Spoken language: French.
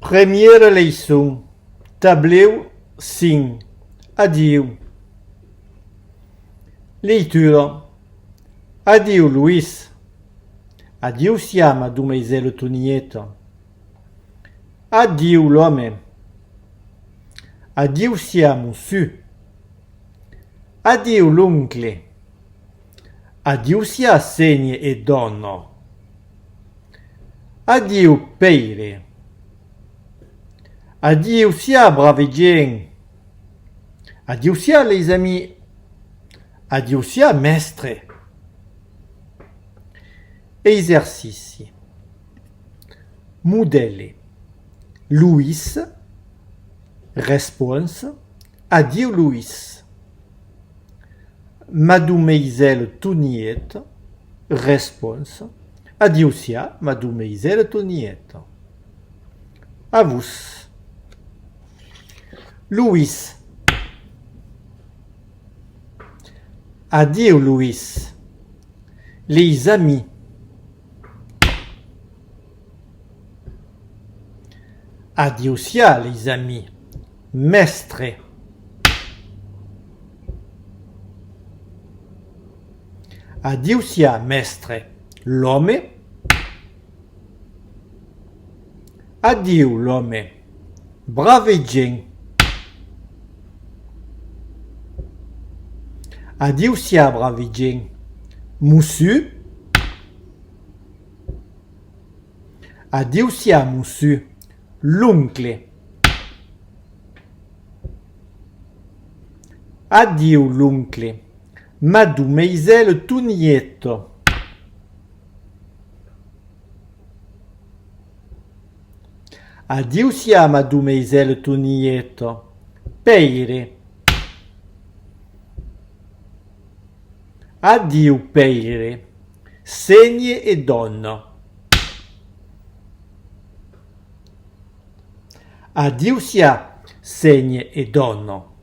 Première leçon. Tableau 5. Addio. Leitura. Addio Luis. Addio siamo, Dumeisel Tonietto. Addio l'uomo. Addio siamo su. Addio l'oncle. Addio sia segne e donno. Addio peire. Addio sia bravi gens. Addio sia les amis. Addio sia mestre. Esercizi. Modelle. Luis. Response. Addio Luis. Mademoiselle Toniette. Response. Addio sia, Mademoiselle Toniette. A vous. Luis. Addio Luis. Les amis. Addio sia, les amis. Mestre. Addio sia, mestre. L'homme. Addio l'homme. Brave gens. Addio sia, bravi gens. Monsieur. Addio sia, monsieur. L'oncle. Addio l'oncle. Mademoiselle Tonietto. Addio sia, Mademoiselle Tonietto. Peire. Addio peire. Segne e donno. Addio sia, segne e donno.